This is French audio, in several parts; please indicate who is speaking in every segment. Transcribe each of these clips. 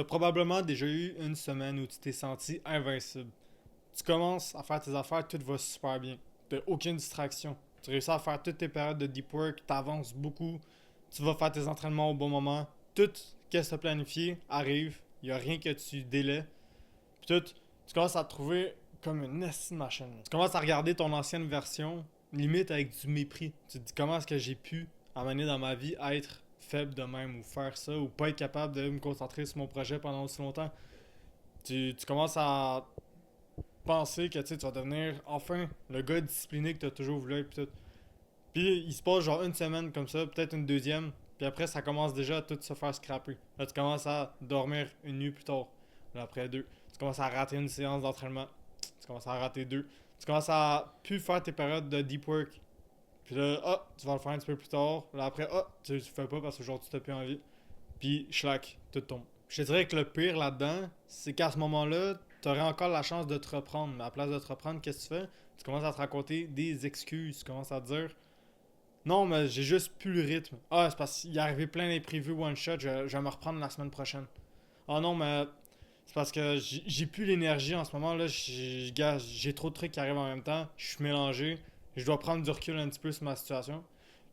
Speaker 1: Tu as probablement déjà eu une semaine où tu t'es senti invincible. Tu commences à faire tes affaires, tout va super bien. Tu n'as aucune distraction. Tu réussis à faire toutes tes périodes de deep work, tu avances beaucoup, tu vas faire tes entraînements au bon moment. Tout ce que tu as planifié arrive, il n'y a rien que tu délais. Puis tout, tu commences à te trouver comme une esti de machine. Tu commences à regarder ton ancienne version, limite avec du mépris. Tu te dis comment est-ce que j'ai pu amener dans ma vie être faible de même ou faire ça ou pas être capable de me concentrer sur mon projet pendant aussi longtemps. Tu commences à penser que tu vas devenir enfin le gars discipliné que tu as toujours voulu être. Puis il se passe genre une semaine comme ça, peut-être une deuxième. Puis après, ça commence déjà à tout se faire scraper. Là, tu commences à dormir une nuit plus tard. Là, après deux. Tu commences à rater une séance d'entraînement. Tu commences à rater deux. Tu commences à plus faire tes périodes de deep work. Puis là, tu vas le faire un petit peu plus tard. Là, après, tu le fais pas parce qu'aujourd'hui, tu n'as plus envie. Puis, schlac, tout tombe. Je te dirais que le pire là-dedans, c'est qu'à ce moment-là, tu aurais encore la chance de te reprendre. Mais à la place de te reprendre, qu'est-ce que tu fais? Tu commences à te raconter des excuses. Tu commences à te dire non, mais j'ai juste plus le rythme. Ah, c'est parce qu'il est arrivé plein d'imprévus one shot, je vais me reprendre la semaine prochaine. Ah non, mais c'est parce que j'ai plus l'énergie en ce moment là. J'ai trop de trucs qui arrivent en même temps. Je suis mélangé. Je dois prendre du recul un petit peu sur ma situation.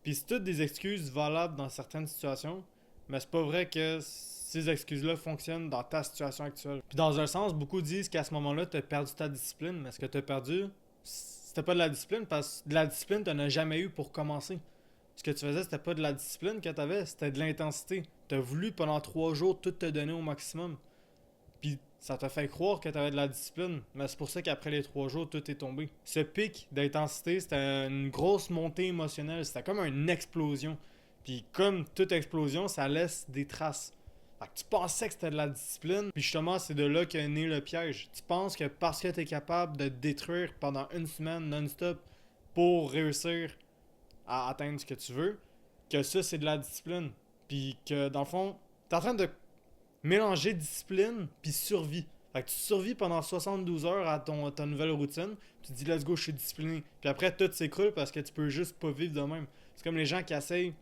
Speaker 1: Puis c'est toutes des excuses valables dans certaines situations, mais c'est pas vrai que ces excuses-là fonctionnent dans ta situation actuelle. Puis dans un sens, beaucoup disent qu'à ce moment-là, tu as perdu ta discipline, mais ce que tu as perdu, c'était pas de la discipline, parce que de la discipline, tu n'en as jamais eu pour commencer. Ce que tu faisais, c'était pas de la discipline que tu avais, c'était de l'intensité. Tu as voulu pendant 3 jours tout te donner au maximum. Puis ça t'a fait croire que tu avais de la discipline, mais c'est pour ça qu'après les 3 jours, tout est tombé. Ce pic d'intensité, c'était une grosse montée émotionnelle, c'était comme une explosion. Puis comme toute explosion, ça laisse des traces. Fait que tu pensais que c'était de la discipline, puis justement, c'est de là qu'est né le piège. Tu penses que parce que tu es capable de te détruire pendant une semaine non-stop pour réussir à atteindre ce que tu veux, que ça, c'est de la discipline. Puis que dans le fond, tu es en train de mélanger discipline puis survie. Fait que tu survis pendant 72 heures à ta nouvelle routine, tu te dis let's go, je suis discipliné. Puis après, tout s'écroule parce que tu peux juste pas vivre de même. C'est comme les gens qui essayent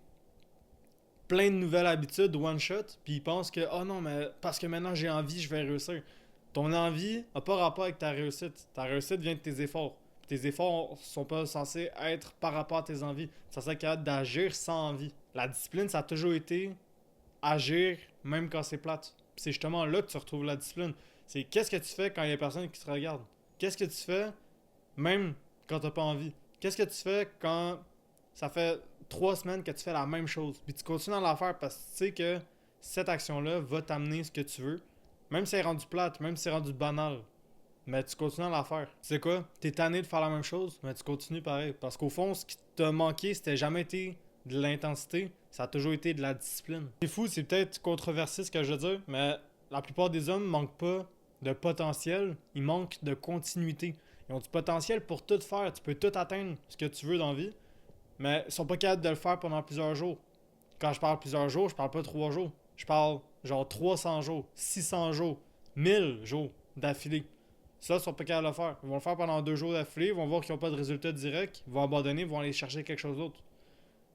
Speaker 1: plein de nouvelles habitudes one shot, puis ils pensent que oh non, mais parce que maintenant j'ai envie, je vais réussir. Ton envie n'a pas rapport avec ta réussite. Ta réussite vient de tes efforts. Puis tes efforts sont pas censés être par rapport à tes envies. C'est censé être capable d'agir sans envie. La discipline, ça a toujours été agir même quand c'est plate. C'est justement là que tu retrouves la discipline. C'est qu'est-ce que tu fais quand il y a personne qui te regarde. Qu'est-ce que tu fais même quand t'as pas envie. Qu'est-ce que tu fais quand ça fait 3 semaines que tu fais la même chose. Puis tu continues à la faire parce que tu sais que cette action-là va t'amener ce que tu veux. Même si c'est rendu plate, même si c'est rendu banal. Mais tu continues à la faire. Tu sais quoi? T'es tanné de faire la même chose, mais tu continues pareil. Parce qu'au fond, ce qui t'a manqué, c'était jamais été de l'intensité, ça a toujours été de la discipline. C'est fou, c'est peut-être controversé ce que je veux dire, mais la plupart des hommes manquent pas de potentiel, ils manquent de continuité. Ils ont du potentiel pour tout faire, tu peux tout atteindre ce que tu veux dans la vie, mais ils sont pas capables de le faire pendant plusieurs jours. Quand je parle plusieurs jours, je parle pas 3 jours. Je parle genre 300 jours, 600 jours, 1000 jours d'affilée. Ça, ils sont pas capables de le faire. Ils vont le faire pendant 2 jours d'affilée, ils vont voir qu'ils n'ont pas de résultat direct, ils vont abandonner, ils vont aller chercher quelque chose d'autre.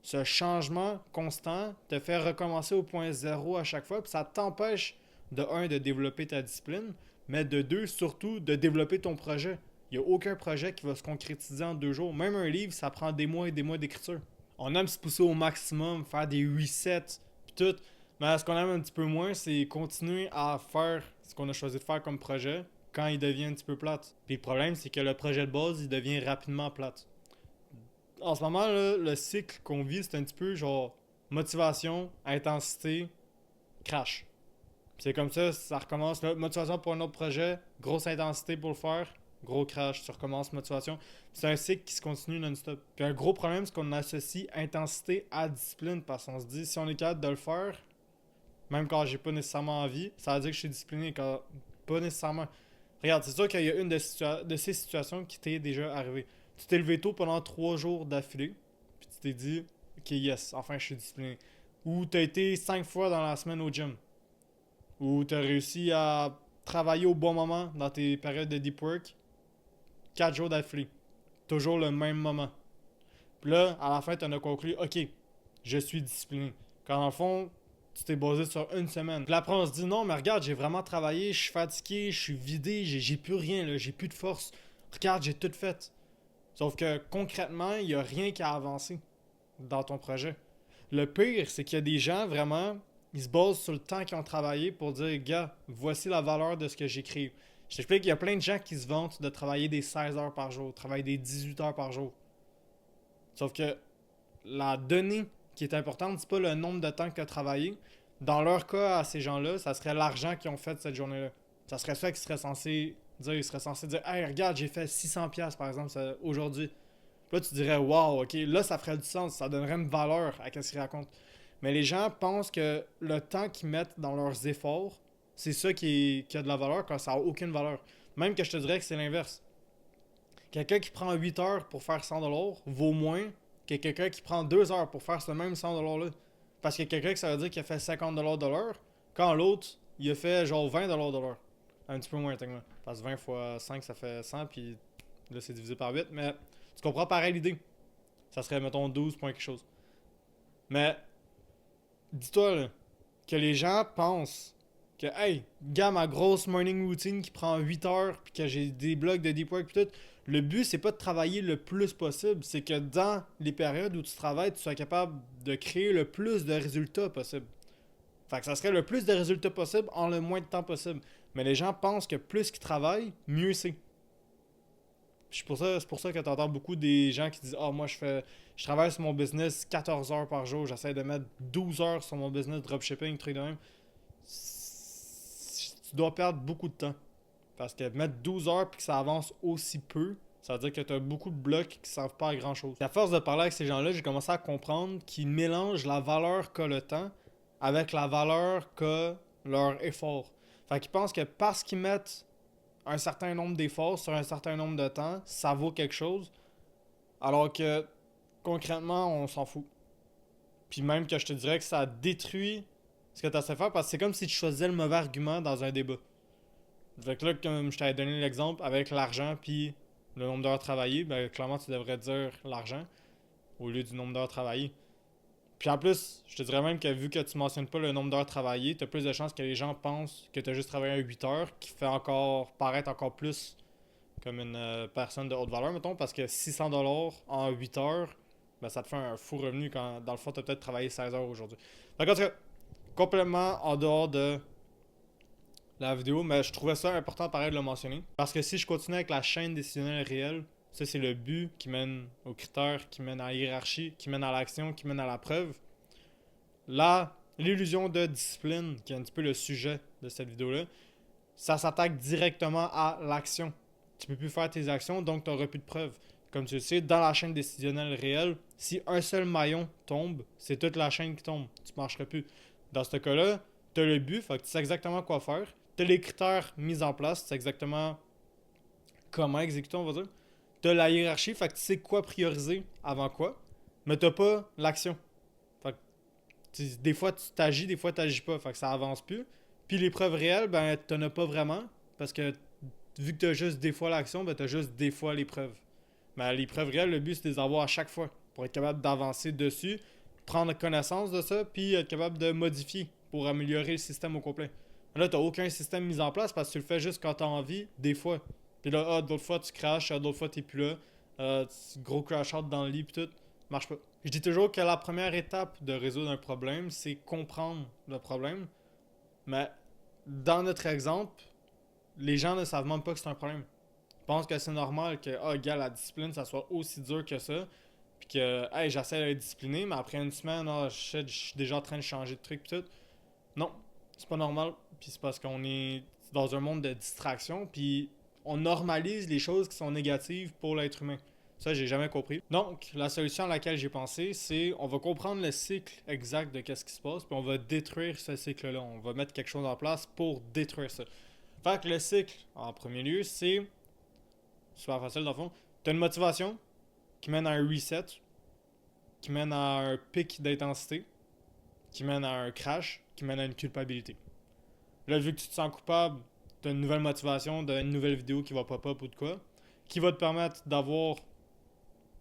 Speaker 1: Ce changement constant te fait recommencer au point zéro à chaque fois, puis ça t'empêche de un, de développer ta discipline, mais de deux, surtout, de développer ton projet. Il n'y a aucun projet qui va se concrétiser en 2 jours. Même un livre, ça prend des mois et des mois d'écriture. On aime se pousser au maximum, faire des resets, puis tout. Mais ce qu'on aime un petit peu moins, c'est continuer à faire ce qu'on a choisi de faire comme projet quand il devient un petit peu plate. Puis le problème, c'est que le projet de base, il devient rapidement plate. En ce moment, là, le cycle qu'on vit, c'est un petit peu genre motivation, intensité, crash. C'est comme ça recommence. Là, motivation pour un autre projet, grosse intensité pour le faire, gros crash, tu recommences motivation. C'est un cycle qui se continue non-stop. Puis un gros problème, c'est qu'on associe intensité à discipline parce qu'on se dit si on est capable de le faire, même quand j'ai pas nécessairement envie, ça veut dire que je suis discipliné. Quand pas nécessairement. Regarde, c'est sûr qu'il y a une de ces situations qui t'est déjà arrivée. Tu t'es levé tôt pendant 3 jours d'affilée, puis tu t'es dit, ok, yes, enfin je suis discipliné. Ou tu as été 5 fois dans la semaine au gym. Ou tu as réussi à travailler au bon moment dans tes périodes de deep work, 4 jours d'affilée. Toujours le même moment. Puis là, à la fin, tu en as conclu, ok, je suis discipliné. Quand dans le fond, tu t'es basé sur une semaine. Puis après, on se dit non, mais regarde, j'ai vraiment travaillé, je suis fatigué, je suis vidé, j'ai plus rien, là, j'ai plus de force. Regarde, j'ai tout fait. Sauf que concrètement, il n'y a rien qui a avancé dans ton projet. Le pire, c'est qu'il y a des gens vraiment, ils se basent sur le temps qu'ils ont travaillé pour dire, gars, voici la valeur de ce que j'ai créé. Je t'explique, il y a plein de gens qui se vantent de travailler des 16 heures par jour, travailler des 18 heures par jour. Sauf que la donnée qui est importante, c'est pas le nombre de temps que tu as travaillé. Dans leur cas, à ces gens-là, ça serait l'argent qu'ils ont fait cette journée-là. Ça serait ça qu'ils seraient censés dire. Ils seraient censés dire, hey, regarde, j'ai fait 600$ par exemple aujourd'hui. Là, tu dirais, wow, ok, là, ça ferait du sens, ça donnerait une valeur à ce qu'ils racontent. Mais les gens pensent que le temps qu'ils mettent dans leurs efforts, c'est ça qui a de la valeur quand ça n'a aucune valeur. Même que je te dirais que c'est l'inverse. Quelqu'un qui prend 8 heures pour faire 100$ vaut moins que quelqu'un qui prend 2 heures pour faire ce même 100$-là. Parce que quelqu'un que ça veut dire qu'il a fait 50$ de l'heure, quand l'autre, il a fait genre 20$ de l'heure. Un petit peu moins, techniquement. Parce que 20 fois 5, ça fait 100, puis là, c'est divisé par 8. Mais tu comprends pareil l'idée. Ça serait, mettons, 12 points quelque chose. Mais, dis-toi, là, que les gens pensent que, hey, gars, ma grosse morning routine qui prend 8 heures, puis que j'ai des blocs de deep work, puis tout, le but, c'est pas de travailler le plus possible, c'est que dans les périodes où tu travailles, tu sois capable de créer le plus de résultats possible. Fait que ça serait le plus de résultats possible en le moins de temps possible. Mais les gens pensent que plus qu'ils travaillent, mieux c'est. C'est pour ça que tu entends beaucoup des gens qui disent ah, moi, je travaille sur mon business 14 heures par jour, j'essaie de mettre 12 heures sur mon business dropshipping, truc de même. Tu dois perdre beaucoup de temps. Parce que mettre 12 heures puis que ça avance aussi peu, ça veut dire que tu as beaucoup de blocs qui ne servent pas à grand chose. À force de parler avec ces gens-là, j'ai commencé à comprendre qu'ils mélangent la valeur qu'a le temps avec la valeur qu'a leur effort. Fait qu'ils pensent que parce qu'ils mettent un certain nombre d'efforts sur un certain nombre de temps, ça vaut quelque chose. Alors que concrètement, on s'en fout. Puis même que je te dirais que ça détruit ce que tu as à faire parce que c'est comme si tu choisissais le mauvais argument dans un débat. Fait que là, comme je t'avais donné l'exemple avec l'argent puis le nombre d'heures travaillées, ben clairement tu devrais dire l'argent au lieu du nombre d'heures travaillées. Puis en plus, je te dirais même que vu que tu mentionnes pas le nombre d'heures travaillées, tu as plus de chances que les gens pensent que tu as juste travaillé 8 heures, qui fait encore paraître encore plus comme une personne de haute valeur, mettons, parce que 600$ en 8 heures, ben ça te fait un fou revenu quand dans le fond tu as peut-être travaillé 16 heures aujourd'hui. Donc en tout cas, complètement en dehors de la vidéo, mais je trouvais ça important pareil de le mentionner. Parce que si je continue avec la chaîne décisionnelle réelle, ça c'est le but qui mène aux critères, qui mène à la hiérarchie, qui mène à l'action, qui mène à la preuve. Là, l'illusion de discipline, qui est un petit peu le sujet de cette vidéo-là, ça s'attaque directement à l'action. Tu peux plus faire tes actions, donc tu n'auras plus de preuves. Comme tu le sais, dans la chaîne décisionnelle réelle, si un seul maillon tombe, c'est toute la chaîne qui tombe. Tu ne marcheras plus. Dans ce cas-là, tu as le but, fait que tu sais exactement quoi faire. Tu as les critères mis en place, tu sais exactement comment exécuter, on va dire. Tu as la hiérarchie, fait que tu sais quoi prioriser avant quoi, mais tu n'as pas l'action. Fait que des fois tu t'agis, des fois tu n'agis pas, fait que ça avance plus. Puis les preuves réelles, ben tu n'en as pas vraiment, parce que vu que tu as juste des fois l'action, ben tu as juste des fois les preuves. Mais les preuves réelles, le but c'est de les avoir à chaque fois pour être capable d'avancer dessus, prendre connaissance de ça, puis être capable de modifier pour améliorer le système au complet. Là, tu n'as aucun système mis en place parce que tu le fais juste quand tu as envie, des fois. Puis là, d'autres fois tu crashes, d'autres fois tu n'es plus là. Gros crash out dans le lit, puis tout. Marche pas. Je dis toujours que la première étape de résoudre un problème, c'est comprendre le problème. Mais dans notre exemple, les gens ne savent même pas que c'est un problème. Ils pensent que c'est normal que, gars, la discipline, ça soit aussi dur que ça. Puis que, hey, j'essaie d'être discipliné, mais après une semaine, je suis déjà en train de changer de truc, puis tout. Non, c'est pas normal. Puis c'est parce qu'on est dans un monde de distraction, puis on normalise les choses qui sont négatives pour l'être humain. Ça, j'ai jamais compris. Donc, la solution à laquelle j'ai pensé, c'est on va comprendre le cycle exact de qu'est-ce qui se passe, puis on va détruire ce cycle-là. On va mettre quelque chose en place pour détruire ça. Fait que le cycle, en premier lieu, c'est super facile dans le fond. Tu as une motivation qui mène à un reset, qui mène à un pic d'intensité, qui mène à un crash, qui mène à une culpabilité. Là, vu que tu te sens coupable, tu as une nouvelle motivation d'une nouvelle vidéo qui va pop-up ou de quoi, qui va te permettre d'avoir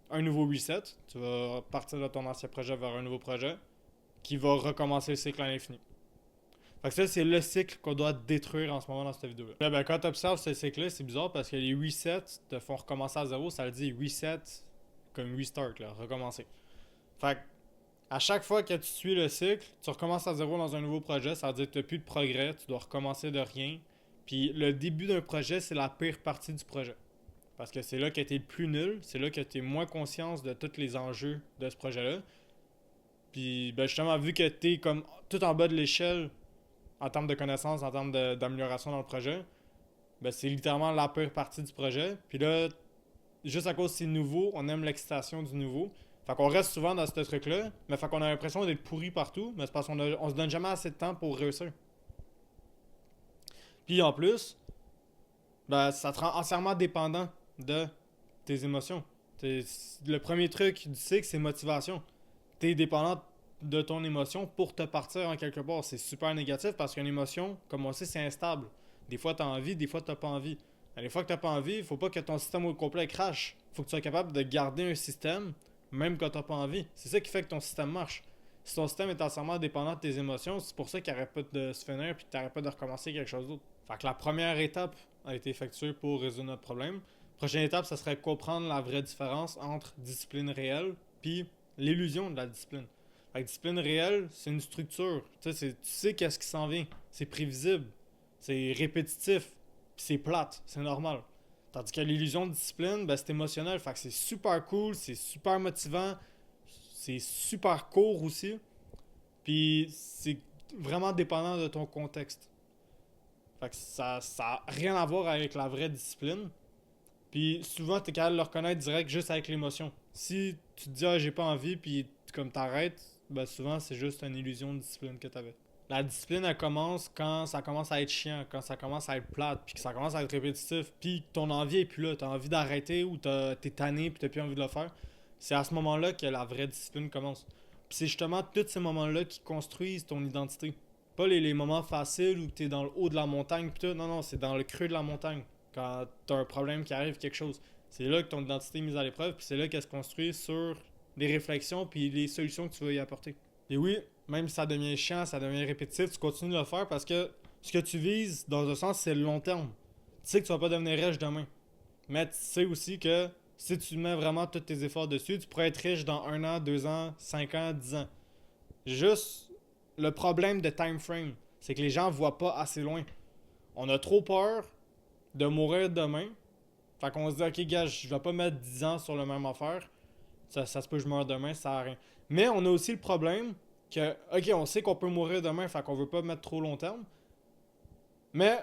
Speaker 1: un nouveau reset. Tu vas partir de ton ancien projet vers un nouveau projet. qui va recommencer le cycle à l'infini. Fait que ça, c'est le cycle qu'on doit détruire en ce moment dans cette vidéo-là. Là, ben, quand tu observes ce cycle-là, c'est bizarre parce que les resets te font recommencer à zéro. Ça veut dire reset comme restart, là, recommencer. Fait que, à chaque fois que tu suis le cycle, tu recommences à zéro dans un nouveau projet. Ça veut dire que tu n'as plus de progrès, tu dois recommencer de rien. Puis le début d'un projet, c'est la pire partie du projet. Parce que c'est là que tu es le plus nul, c'est là que tu es moins conscience de tous les enjeux de ce projet-là. Puis ben justement, vu que tu es comme tout en bas de l'échelle en termes de connaissances, en termes d'amélioration dans le projet, ben c'est littéralement la pire partie du projet. Puis là, juste à cause que c'est nouveau, on aime l'excitation du nouveau. Fait qu'on reste souvent dans ce truc-là, mais fait qu'on a l'impression d'être pourri partout, mais c'est parce qu'on se donne jamais assez de temps pour réussir. Puis en plus, ben ça te rend entièrement dépendant de tes émotions. Le premier truc du cycle, c'est motivation. T'es dépendant de ton émotion pour te partir en quelque part. C'est super négatif parce qu'une émotion, comme on sait, c'est instable. Des fois, t'as envie, des fois, t'as pas envie. Et des fois que t'as pas envie, il faut pas que ton système au complet crache. Faut que tu sois capable de garder un système, même quand t'as pas envie. C'est ça qui fait que ton système marche. Si ton système est entièrement dépendant de tes émotions, c'est pour ça qu'il n'arrête pas de se finir puis que t'arrêtes pas de recommencer quelque chose d'autre. Fait que la première étape a été effectuée pour résoudre notre problème. Prochaine étape, ça serait comprendre la vraie différence entre discipline réelle puis l'illusion de la discipline. Fait que discipline réelle, c'est une structure. Tu sais qu'est-ce qui s'en vient. C'est prévisible. C'est répétitif. Puis c'est plate. C'est normal. Tandis que l'illusion de discipline, ben, c'est émotionnel. Fait que c'est super cool, c'est super motivant, c'est super court aussi. Puis c'est vraiment dépendant de ton contexte. Fait que ça a rien à voir avec la vraie discipline. Puis souvent, t'es capable de le reconnaître direct juste avec l'émotion. Si tu te dis, ah, j'ai pas envie, puis comme t'arrêtes, ben souvent, c'est juste une illusion de discipline que t'avais. La discipline, elle commence quand ça commence à être chiant, quand ça commence à être plate, puis que ça commence à être répétitif, puis que ton envie est plus là. T'as envie d'arrêter ou t'es tanné, puis t'as plus envie de le faire. C'est à ce moment-là que la vraie discipline commence. Puis c'est justement tous ces moments-là qui construisent ton identité. Pas les moments faciles où t'es dans le haut de la montagne, pis tout. Non, non, c'est dans le creux de la montagne. Quand t'as un problème qui arrive, quelque chose. C'est là que ton identité est mise à l'épreuve, puis c'est là qu'elle se construit sur les réflexions puis les solutions que tu vas y apporter. Et oui, même si ça devient chiant, ça devient répétitif, tu continues de le faire parce que ce que tu vises, dans un sens, c'est le long terme. Tu sais que tu vas pas devenir riche demain. Mais tu sais aussi que si tu mets vraiment tous tes efforts dessus, tu pourrais être riche dans 1 an, 2 ans, 5 ans, 10 ans. Juste le problème de time frame, c'est que les gens voient pas assez loin. On a trop peur de mourir demain. Fait qu'on se dit, ok, gars, je vais pas mettre 10 ans sur la même affaire. Ça se peut que je meure demain, ça sert à rien. Mais on a aussi le problème que, ok, on sait qu'on peut mourir demain, fait qu'on veut pas mettre trop long terme. Mais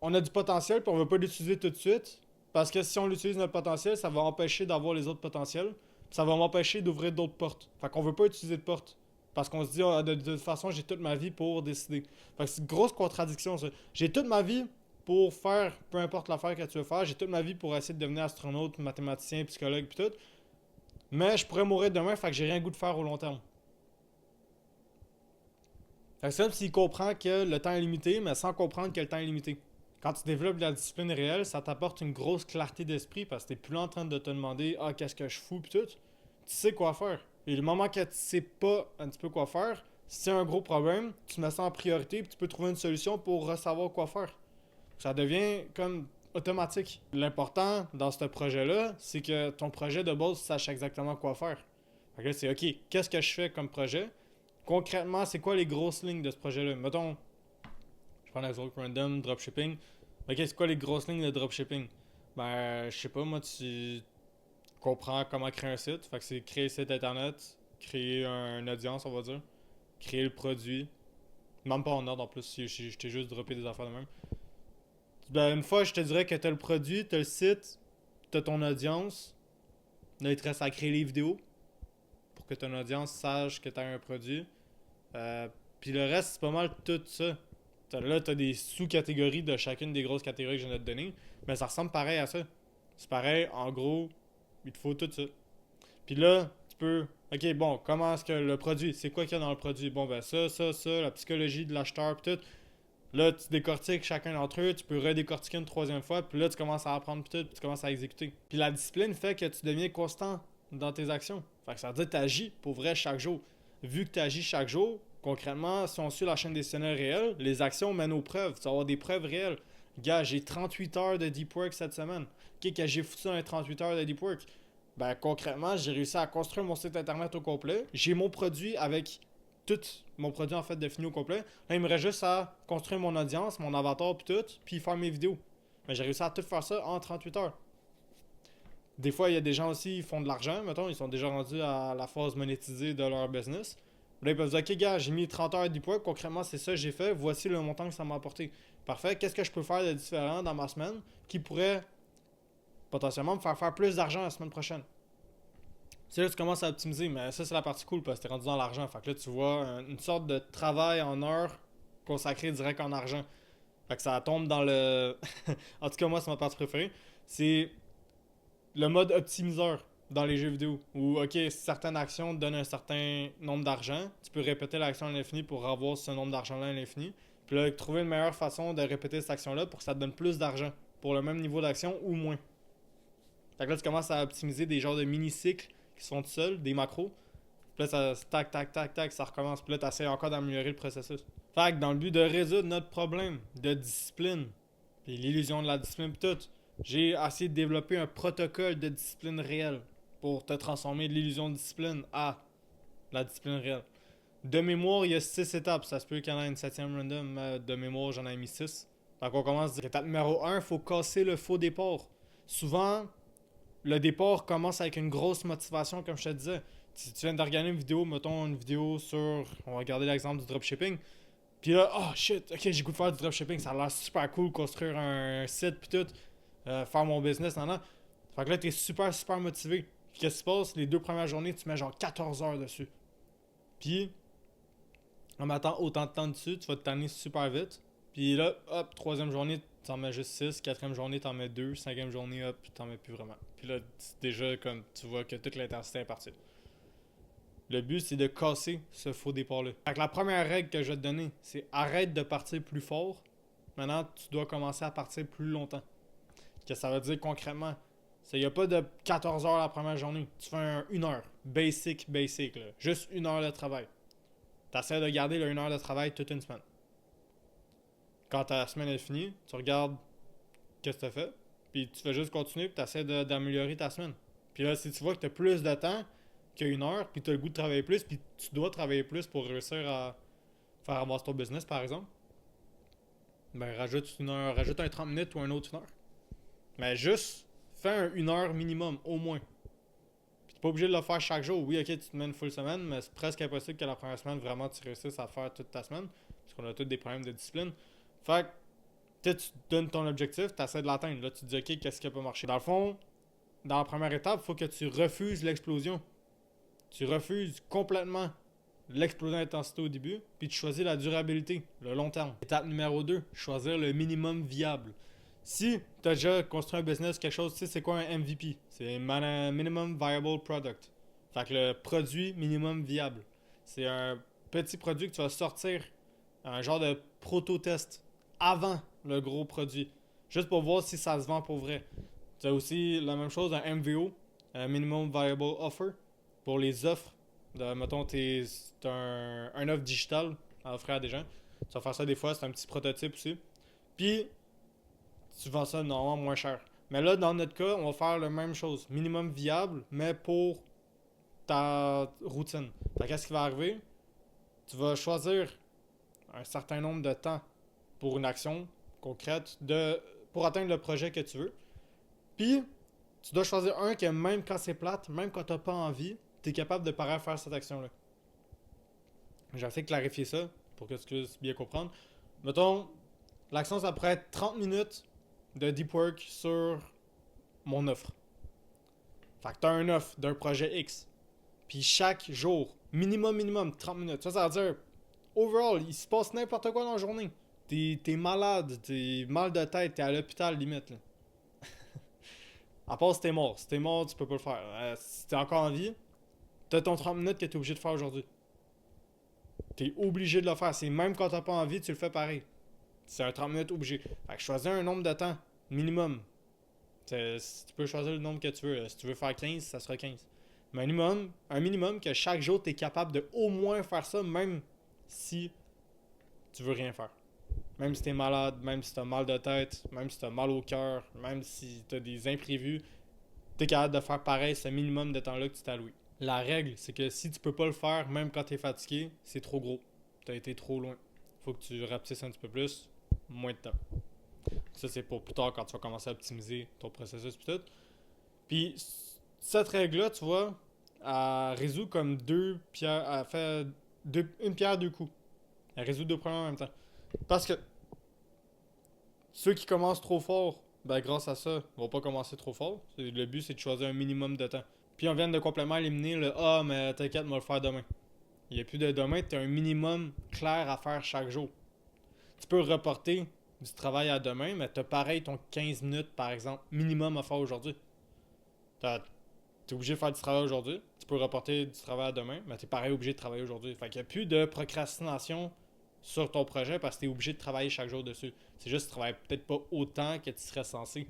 Speaker 1: on a du potentiel, puis on veut pas l'utiliser tout de suite. Parce que si on utilise notre potentiel, ça va empêcher d'avoir les autres potentiels. Puis ça va m'empêcher d'ouvrir d'autres portes. Fait qu'on veut pas utiliser de portes. Parce qu'on se dit, ah, de toute façon, j'ai toute ma vie pour décider. Fait que c'est une grosse contradiction, ça. J'ai toute ma vie pour faire peu importe l'affaire que tu veux faire. J'ai toute ma vie pour essayer de devenir astronaute, mathématicien, psychologue, pis tout. Mais je pourrais mourir demain, fait que j'ai rien goût de faire au long terme. Fait que c'est comme s'il comprend que le temps est limité, mais sans comprendre que le temps est limité. Quand tu développes de la discipline réelle, ça t'apporte une grosse clarté d'esprit parce que t'es plus là en train de te demander ah, qu'est-ce que je fous pis tout. Tu sais quoi faire. Et le moment que tu sais pas un petit peu quoi faire, si c'est un gros problème, tu mets ça en priorité puis tu peux trouver une solution pour savoir quoi faire. Ça devient comme automatique. L'important dans ce projet-là, c'est que ton projet de base sache exactement quoi faire. Fait que là, c'est OK, qu'est-ce que je fais comme projet? Concrètement, c'est quoi les grosses lignes de ce projet-là? Mettons, je prends l'exemple random, dropshipping. OK, c'est quoi les grosses lignes de dropshipping? Ben, je sais pas, moi, tu comprends comment créer un site. Fait que c'est créer un site internet, créer une audience, on va dire, créer le produit. Même pas en ordre en plus, je t'ai juste droppé des affaires de même. Ben, une fois, je te dirais que t'as le produit, t'as le site, t'as ton audience. Là, il te reste à créer les vidéos pour que ton audience sache que t'as un produit. Puis le reste, c'est pas mal tout ça. Là, t'as des sous-catégories de chacune des grosses catégories que je viens de te donner. Mais ça ressemble pareil à ça. C'est pareil, en gros, il te faut tout ça. Puis là, tu peux... Ok, bon, comment est-ce que le produit... C'est quoi qu'il y a dans le produit? Bon, ben ça, la psychologie de l'acheteur, puis tout. Là, tu décortiques chacun d'entre eux, tu peux redécortiquer une troisième fois, puis là, tu commences à apprendre, puis tu commences à exécuter. Puis la discipline fait que tu deviens constant dans tes actions. Fait que ça veut dire que tu agis pour vrai chaque jour. vu que tu agis chaque jour, concrètement, si on suit la chaîne décisionnelle réelle, les actions mènent aux preuves. Tu vas avoir des preuves réelles. Gars, j'ai 38 heures de deep work cette semaine. Qu'est-ce que j'ai foutu dans les 38 heures de deep work? Ben, concrètement, j'ai réussi à construire mon site internet au complet. J'ai mon produit avec tout mon produit en fait défini au complet. Là, il me reste juste à construire mon audience, mon avatar, puis tout, puis faire mes vidéos. Mais j'ai réussi à tout faire ça en 38 heures. Des fois, il y a des gens aussi qui font de l'argent, mettons, ils sont déjà rendus à la phase monétisée de leur business. Là, ils peuvent dire, ok, gars, j'ai mis 30 heures de deep work, concrètement, c'est ça que j'ai fait, voici le montant que ça m'a apporté. Parfait, qu'est-ce que je peux faire de différent dans ma semaine qui pourrait potentiellement me faire plus d'argent la semaine prochaine? C'est là que tu commences à optimiser, mais ça, c'est la partie cool parce que tu es rendu dans l'argent. Fait que là, tu vois une sorte de travail en heures consacré direct en argent. Fait que ça tombe dans le. En tout cas, moi, c'est ma partie préférée. C'est le mode optimiseur dans les jeux vidéo. Où, ok, certaines actions te donnent un certain nombre d'argent. Tu peux répéter l'action à l'infini pour avoir ce nombre d'argent-là à l'infini. Puis là, trouver une meilleure façon de répéter cette action-là pour que ça te donne plus d'argent. Pour le même niveau d'action ou moins. Fait que là, tu commences à optimiser des genres de mini-cycles qui sont tout seuls, des macros. Puis là, ça tac, tac, tac, tac, ça recommence. Puis là, tu essaies encore d'améliorer le processus. Fait que dans le but de résoudre notre problème de discipline, puis l'illusion de la discipline, puis tout, j'ai essayé de développer un protocole de discipline réelle pour te transformer de l'illusion de discipline à la discipline réelle. De mémoire, il y a 6 étapes. Ça se peut qu'il y en ait une 7e random, mais de mémoire, j'en ai mis 6. Fait qu'on commence. Étape numéro 1, il faut casser le faux départ. Souvent, le départ commence avec une grosse motivation, comme je te disais. Si tu viens de regarder une vidéo, mettons une vidéo sur. On va regarder l'exemple du dropshipping. Puis là, oh shit, ok, j'ai goût de faire du dropshipping. Ça a l'air super cool, construire un site, puis tout. Faire mon business, nan. Fait que là, t'es super, super motivé. Puis qu'est-ce qui se passe? Les 2 premières journées, tu mets genre 14 heures dessus. Puis, en mettant autant de temps dessus, tu vas te tanner super vite. Puis là, hop, 3e journée, t'en mets juste 6. 4e journée, t'en mets 2. 5e journée, hop, t'en mets plus vraiment. Puis là, déjà, comme tu vois que toute l'intensité est partie. Le but, c'est de casser ce faux départ-là. Fait que la première règle que je vais te donner, c'est arrête de partir plus fort. Maintenant, tu dois commencer à partir plus longtemps. Qu'est-ce que ça veut dire concrètement? Il n'y a pas de 14 heures la première journée. Tu fais 1 heure. Basic, là. Juste 1 heure de travail. Tu essaies de garder le 1 heure de travail toute une semaine. Quand ta semaine est finie, tu regardes qu'est-ce que tu as fait. Puis tu fais juste continuer et tu essaies d'améliorer ta semaine. Puis là, si tu vois que tu as plus de temps que 1 heure, puis tu as le goût de travailler plus, puis tu dois travailler plus pour réussir à faire avancer ton business, par exemple, ben rajoute un 30 minutes ou un autre 1 heure. Mais juste, fais un 1 heure minimum, au moins. Puis t'es pas obligé de le faire chaque jour. Oui, ok, tu te mets une full semaine, mais c'est presque impossible que la première semaine, vraiment, tu réussisses à faire toute ta semaine. Parce qu'on a tous des problèmes de discipline. Fait que, tu donnes ton objectif, tu essaies de l'atteindre. Là, tu te dis, ok, qu'est-ce qui a pas marché? Dans le fond, dans la première étape, il faut que tu refuses l'explosion. Tu refuses complètement l'explosion d'intensité au début, puis tu choisis la durabilité, le long terme. Étape numéro 2, choisir le minimum viable. Si tu as déjà construit un business, quelque chose, tu sais c'est quoi un MVP? C'est Minimum Viable Product. Fait que le produit minimum viable. C'est un petit produit que tu vas sortir, un genre de proto-test avant le gros produit. Juste pour voir si ça se vend pour vrai. Tu as aussi la même chose, un MVO, un Minimum Viable Offer, pour les offres. Mettons, t'as un offre digital à offrir à des gens. Tu vas faire ça des fois, c'est un petit prototype aussi. Puis, tu vends ça normalement moins cher. Mais là, dans notre cas, on va faire la même chose. Minimum viable, mais pour ta routine. Fait qu'est-ce qui va arriver? Tu vas choisir un certain nombre de temps pour une action concrète pour atteindre le projet que tu veux. Puis, tu dois choisir un que même quand c'est plate, même quand tu n'as pas envie, tu es capable de pareil faire cette action-là. J'ai essayé de clarifier ça pour que tu puisses bien comprendre. Mettons, l'action, ça pourrait être 30 minutes de deep work sur mon offre. Fait que tu as un offre d'un projet X. Puis chaque jour, minimum 30 minutes. Ça veut dire, overall, il se passe n'importe quoi dans la journée. T'es malade, t'es mal de tête, t'es à l'hôpital limite. Là. À part si t'es mort. Si t'es mort, tu peux pas le faire. Si t'es encore en vie, t'as ton 30 minutes que t'es obligé de faire aujourd'hui. T'es obligé de le faire. C'est même quand t'as pas envie, tu le fais pareil. C'est un 30 minutes obligé. Fait que choisis un nombre de temps minimum. Tu peux choisir le nombre que tu veux. Si tu veux faire 15, ça sera 15. Un minimum que chaque jour, tu es capable de au moins faire ça, même si tu veux rien faire. Même si tu es malade, même si tu as mal de tête, même si tu as mal au cœur, même si tu as des imprévus, tu es capable de faire pareil ce minimum de temps-là que tu t'es alloué. La règle, c'est que si tu peux pas le faire, même quand tu es fatigué, c'est trop gros. Tu as été trop loin. Faut que tu rapetisses un petit peu plus, moins de temps. Ça, c'est pour plus tard quand tu vas commencer à optimiser ton processus et tout. Puis, cette règle-là, tu vois, elle résout comme deux pierres. Elle fait une pierre deux coups. Elle résout deux problèmes en même temps. Parce que ceux qui commencent trop fort, ben grâce à ça, vont pas commencer trop fort. Le but, c'est de choisir un minimum de temps. Puis on vient de complètement éliminer le ah, mais t'inquiète, on va le faire demain. Il n'y a plus de demain, tu as un minimum clair à faire chaque jour. Tu peux reporter du travail à demain, mais tu as pareil ton 15 minutes, par exemple, minimum à faire aujourd'hui. Tu es obligé de faire du travail aujourd'hui. Tu peux reporter du travail à demain, mais tu es pareil obligé de travailler aujourd'hui. Fait qu'il n'y a plus de procrastination sur ton projet parce que tu es obligé de travailler chaque jour dessus. C'est juste que tu travailles peut-être pas autant que tu serais censé.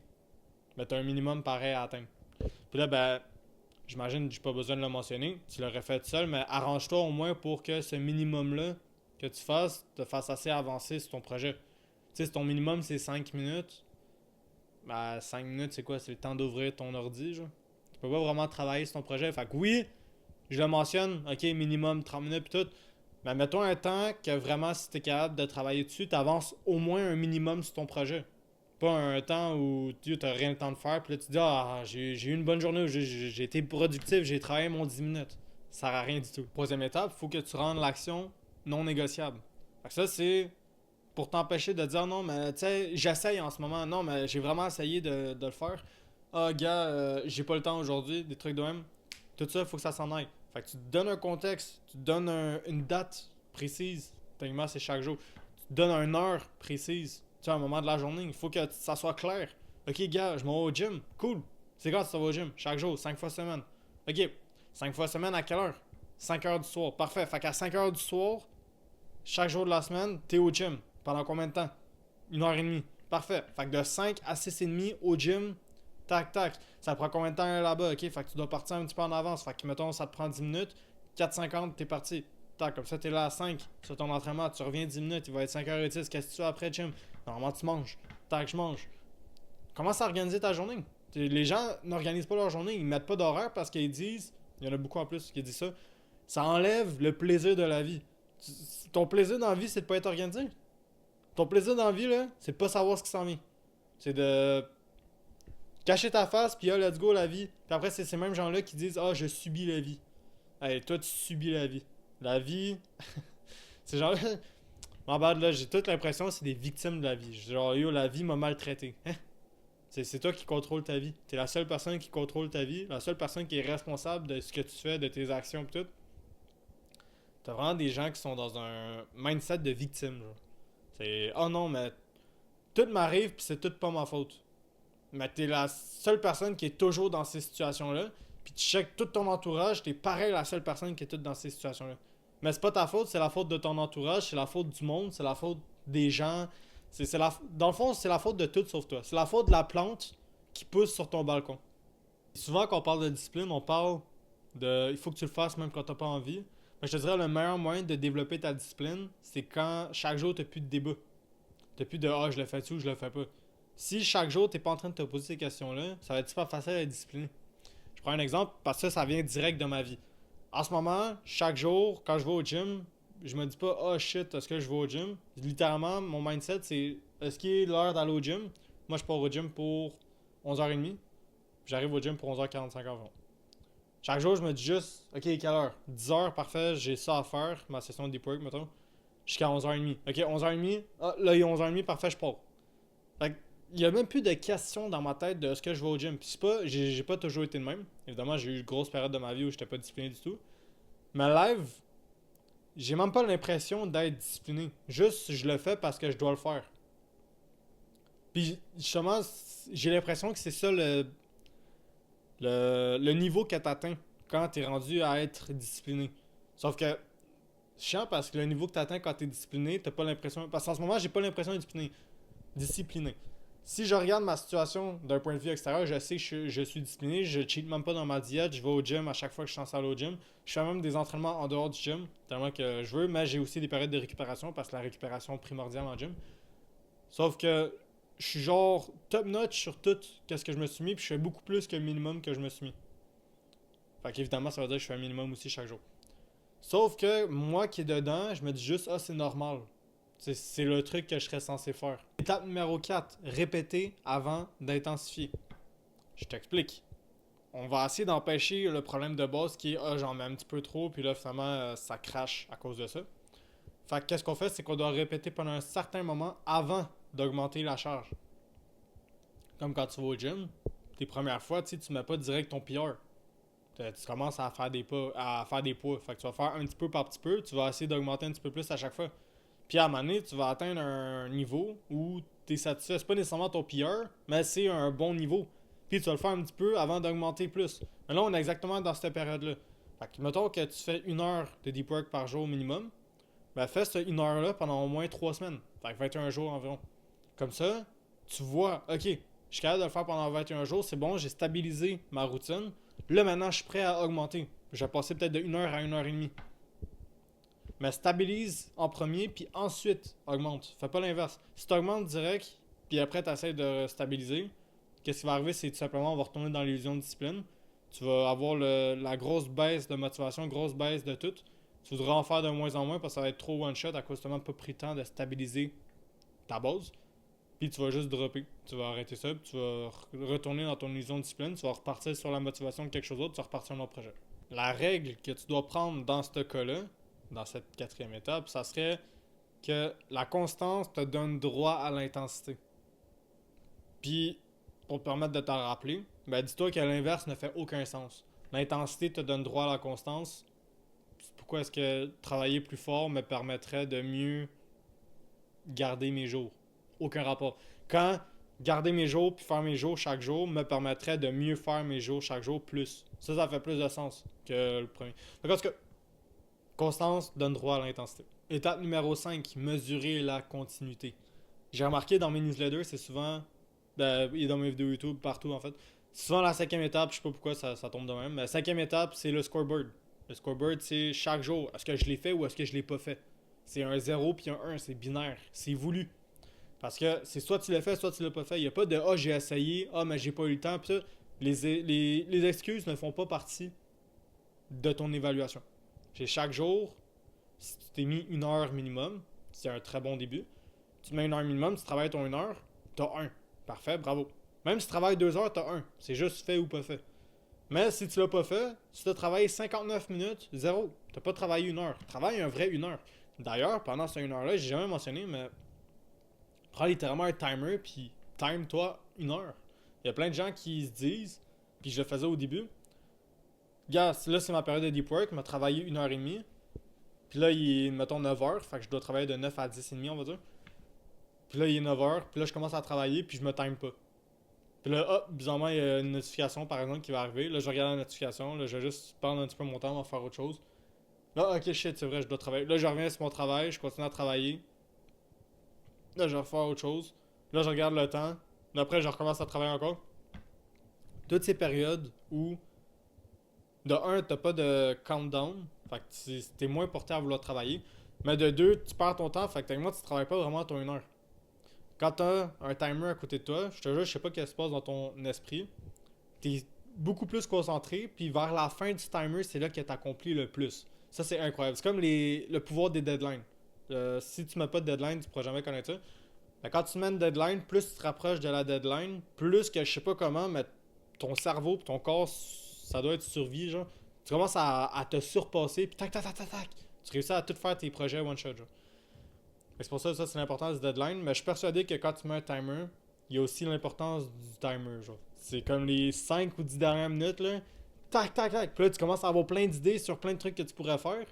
Speaker 1: Mais tu as un minimum pareil à atteindre. Puis là, ben, j'imagine que j'ai pas besoin de le mentionner. Tu l'aurais fait seul, mais arrange-toi au moins pour que ce minimum-là que tu fasses te fasse assez avancer sur ton projet. Tu sais, si ton minimum c'est 5 minutes, ben 5 minutes c'est quoi? C'est le temps d'ouvrir ton ordi, genre. Tu peux pas vraiment travailler sur ton projet. Fait que oui, je le mentionne, ok, minimum 30 minutes pis tout. Mais mettons un temps que vraiment si t'es capable de travailler dessus, t'avances au moins un minimum sur ton projet. Pas un temps où tu n'as rien le temps de faire, puis là tu te dis ah j'ai eu une bonne journée, j'ai été productif, j'ai travaillé mon 10 minutes. Ça sert à rien du tout. Troisième étape, il faut que tu rendes l'action non négociable. Fait que ça c'est pour t'empêcher de dire non mais tu sais j'essaye en ce moment, non mais j'ai vraiment essayé de le faire. Ah gars, j'ai pas le temps aujourd'hui, des trucs de même. Tout ça, il faut que ça s'en aille. Fait que tu te donnes un contexte, tu te donnes une date précise. Techniquement, c'est chaque jour. Tu te donnes une heure précise. Tu sais, à un moment de la journée, il faut que ça soit clair. Ok, gars, je m'en vais au gym. Cool. C'est quand tu vas au gym? Chaque jour, 5 fois semaine. Ok, 5 fois semaine à quelle heure? 5 heures du soir. Parfait. Fait qu'à 5 heures du soir, chaque jour de la semaine, t'es au gym. Pendant combien de temps? Une heure et demie. Parfait. Fait que de 5 à 6 et demi au gym, tac, tac. Ça prend combien de temps là-bas? Ok, fait que tu dois partir un petit peu en avance. Fait que, mettons, ça te prend 10 minutes. 4,50, t'es parti. Tac, comme ça, t'es là à 5 sur ton entraînement. Tu reviens 10 minutes, il va être 5h10. Qu'est-ce que tu fais après, gym? Normalement, tu manges. Tac, je mange. Commence à organiser ta journée. Les gens n'organisent pas leur journée. Ils mettent pas d'horaire parce qu'ils disent, il y en a beaucoup en plus qui disent ça, ça enlève le plaisir de la vie. Ton plaisir dans la vie, c'est de pas être organisé. Ton plaisir dans la vie, là, c'est de pas savoir ce qui s'en vient. C'est de cacher ta face, puis let's go la vie. Puis après, c'est ces mêmes gens-là qui disent ah, je subis la vie. Hey, toi, tu subis la vie. La vie. C'est genre. En bas de là, j'ai toute l'impression que c'est des victimes de la vie. Genre, yo, la vie m'a maltraité. Hein? C'est toi qui contrôle ta vie. T'es la seule personne qui contrôle ta vie. La seule personne qui est responsable de ce que tu fais, de tes actions, pis tout. T'as vraiment des gens qui sont dans un mindset de victime. Genre. C'est oh non, mais tout m'arrive, puis c'est tout pas ma faute. Mais t'es la seule personne qui est toujours dans ces situations-là. Puis tu checkes tout ton entourage, t'es pareil la seule personne qui est toute dans ces situations-là. Mais c'est pas ta faute, c'est la faute de ton entourage, c'est la faute du monde, c'est la faute des gens. Dans le fond, c'est la faute de tout sauf toi. C'est la faute de la plante qui pousse sur ton balcon. Souvent, quand on parle de discipline, on parle de il faut que tu le fasses même quand t'as pas envie. Mais je te dirais, le meilleur moyen de développer ta discipline, c'est quand chaque jour t'as plus de débat. T'as plus de ah, je le fais-tu ou je le fais pas. Si chaque jour t'es pas en train de te poser ces questions-là, ça va être super facile à être discipliné. Je prends un exemple parce que ça vient direct de ma vie. En ce moment, chaque jour, quand je vais au gym, je me dis pas oh shit, est-ce que je vais au gym? Littéralement, mon mindset c'est est-ce qu'il est l'heure d'aller au gym? Moi je pars au gym pour 11h30. J'arrive au gym pour 11h45 environ. Chaque jour, je me dis juste, ok, quelle heure? 10h, parfait, j'ai ça à faire, ma session de deep work, mettons. Jusqu'à 11h30. Ok, 11h30, ah, là, il est 11h30, parfait, je pars. Fait que, il y a même plus de questions dans ma tête de est-ce que je vais au gym. Puis c'est pas, j'ai pas toujours été de même. Évidemment, j'ai eu une grosse période de ma vie où j'étais pas discipliné du tout. Mais live, j'ai même pas l'impression d'être discipliné. Juste, je le fais parce que je dois le faire. Puis justement, j'ai l'impression que c'est ça le niveau que t'atteins quand t'es rendu à être discipliné. Sauf que, c'est chiant parce que le niveau que t'atteins quand t'es discipliné, t'as pas l'impression. Parce qu'en ce moment, j'ai pas l'impression d'être discipliné. Si je regarde ma situation d'un point de vue extérieur, je sais que je suis discipliné, je cheat même pas dans ma diète, je vais au gym à chaque fois que je suis en salle au gym. Je fais même des entraînements en dehors du gym, tellement que je veux, mais j'ai aussi des périodes de récupération parce que la récupération est primordiale en gym. Sauf que je suis genre top notch sur tout qu'est-ce que je me suis mis, puis je fais beaucoup plus que le minimum que je me suis mis. Fait qu'évidemment, ça veut dire que je fais un minimum aussi chaque jour. Sauf que moi qui est dedans, je me dis juste, ah, c'est normal. C'est le truc que je serais censé faire. Étape numéro 4, répéter avant d'intensifier. Je t'explique. On va essayer d'empêcher le problème de base qui est, ah, j'en mets un petit peu trop, puis là, finalement, ça crache à cause de ça. Fait que qu'est-ce qu'on fait, c'est qu'on doit répéter pendant un certain moment avant d'augmenter la charge. Comme quand tu vas au gym, tes premières fois, tu mets pas direct ton PR. Tu commences à faire des pas, à faire des poids. Fait que tu vas faire un petit peu par petit peu, tu vas essayer d'augmenter un petit peu plus à chaque fois. Puis à un moment donné, tu vas atteindre un niveau où tu es satisfait. C'est pas nécessairement ton PR, mais c'est un bon niveau. Puis tu vas le faire un petit peu avant d'augmenter plus. Mais là, on est exactement dans cette période-là. Fait que mettons que tu fais 1 heure de deep work par jour minimum. Ben fais cette 1 heure-là pendant au moins 3 semaines. Fait que 21 jours environ. Comme ça, tu vois, ok, je suis capable de le faire pendant 21 jours, c'est bon, j'ai stabilisé ma routine. Là, maintenant, je suis prêt à augmenter. Je vais passer peut-être de 1 heure à 1 heure et demie. Mais stabilise en premier, puis ensuite augmente. Fais pas l'inverse. Si tu augmentes direct, puis après tu essaies de stabiliser, qu'est-ce qui va arriver, c'est tout simplement on va retourner dans l'illusion de discipline. Tu vas avoir la grosse baisse de motivation, grosse baisse de tout. Tu voudras en faire de moins en moins parce que ça va être trop one shot à cause que tu n'as pas pris le temps de stabiliser ta base. Puis tu vas juste dropper. Tu vas arrêter ça, puis tu vas retourner dans ton illusion de discipline, tu vas repartir sur la motivation de quelque chose d'autre, tu vas repartir sur un autre projet. La règle que tu dois prendre dans ce cas-là, dans cette quatrième étape, ça serait que la constance te donne droit à l'intensité. Puis, pour te permettre de t'en rappeler, ben dis-toi que l'inverse ne fait aucun sens. L'intensité te donne droit à la constance. Pourquoi est-ce que travailler plus fort me permettrait de mieux garder mes jours? Aucun rapport. Quand garder mes jours puis faire mes jours chaque jour me permettrait de mieux faire mes jours chaque jour plus. Ça fait plus de sens que le premier. Donc, en tout cas, constance donne droit à l'intensité. Étape numéro 5, mesurer la continuité. J'ai remarqué dans mes newsletters, c'est souvent, et dans mes vidéos YouTube, partout en fait, souvent la cinquième étape, je sais pas pourquoi ça tombe de même, mais la cinquième étape, c'est le scoreboard. Le scoreboard, c'est chaque jour, est-ce que je l'ai fait ou est-ce que je l'ai pas fait. C'est un 0 puis un 1, c'est binaire, c'est voulu. Parce que c'est soit tu l'as fait, soit tu l'as pas fait. Il n'y a pas de ah, j'ai essayé, ah, mais j'ai pas eu le temps. Puis ça, les excuses ne font pas partie de ton évaluation. C'est chaque jour, si tu t'es mis 1 heure minimum, c'est un très bon début. Tu te mets 1 heure minimum, tu travailles ton 1 heure, t'as 1. Parfait, bravo. Même si tu travailles 2 heures, t'as 1. C'est juste fait ou pas fait. Mais si tu l'as pas fait, si tu as travaillé 59 minutes, 0. T'as pas travaillé 1 heure. Travaille un vrai 1 heure. D'ailleurs, pendant cette 1 heure-là, j'ai jamais mentionné, mais prends littéralement un timer, puis time-toi 1 heure. Il y a plein de gens qui se disent, puis je le faisais au début, gars, là c'est ma période de deep work, je vais travailler 1 heure et demie, puis là il est, mettons 9 heures, fait que je dois travailler de 9 à 10 et demi, on va dire. Puis là il est 9 heures, puis là je commence à travailler, puis je me time pas. Puis là, hop, bizarrement, il y a une notification par exemple qui va arriver. Là je regarde la notification, là je vais juste prendre un petit peu mon temps, on va faire autre chose. Là, ok, shit, c'est vrai, je dois travailler. Là je reviens sur mon travail, je continue à travailler. Là, je vais refaire autre chose. Là, je regarde le temps. Là, après, je recommence à travailler encore. Toutes ces périodes où, de un, t'as pas de countdown. Fait que t'es moins porté à vouloir travailler. Mais de deux, tu perds ton temps. Fait que techniquement, tu travailles pas vraiment ton 1 heure. Quand t'as un timer à côté de toi, je te jure, je sais pas ce qui se passe dans ton esprit. T'es beaucoup plus concentré. Puis vers la fin du timer, c'est là que t'accomplis le plus. Ça, c'est incroyable. C'est comme le pouvoir des deadlines. Si tu mets pas de deadline, tu pourras jamais connaître ça. Mais quand tu mets une deadline, plus tu te rapproches de la deadline, plus que je sais pas comment, mais ton cerveau et ton corps, ça doit être survie, genre. Tu commences à te surpasser, puis tac, tac, tac, tac, tac. Tu réussis à tout faire tes projets one shot, genre. C'est pour ça que ça, c'est l'importance du deadline. Mais je suis persuadé que quand tu mets un timer, il y a aussi l'importance du timer, genre. C'est comme les 5 ou 10 dernières minutes, là. Tac, tac, tac. Puis là, tu commences à avoir plein d'idées sur plein de trucs que tu pourrais faire.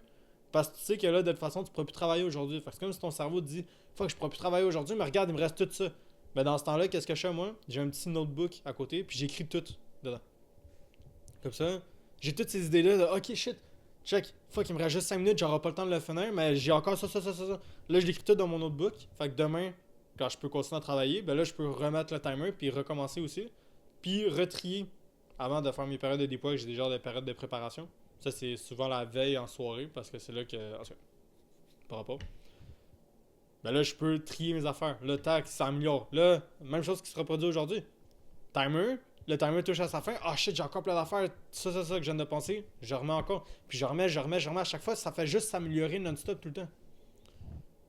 Speaker 1: Parce que tu sais que là, de toute façon, tu ne pourras plus travailler aujourd'hui. Fait que c'est comme si ton cerveau te dit fuck, je ne pourrai plus travailler aujourd'hui, mais regarde, il me reste tout ça. Ben dans ce temps-là, qu'est-ce que je fais moi? J'ai un petit notebook à côté, puis j'écris tout dedans. Comme ça, j'ai toutes ces idées-là de ok shit, check, fuck, il me reste juste 5 minutes, j'aurai pas le temps de le finir, mais j'ai encore ça. Là, je l'écris tout dans mon notebook. Fait que demain, quand je peux continuer à travailler, ben là, je peux remettre le timer, puis recommencer aussi. Puis retrier avant de faire mes périodes de deep work, j'ai déjà des périodes de préparation. Ça, c'est souvent la veille en soirée, parce que c'est là que... En tout cas, par rapport. Ben là, je peux trier mes affaires. Le tac, ça s'améliore. Là, même chose qui se reproduit aujourd'hui. Timer, le timer touche à sa fin. Ah shit, j'ai encore plein d'affaires. Ça que je viens de penser. Je remets encore. Puis je remets. À chaque fois, ça fait juste s'améliorer non-stop tout le temps.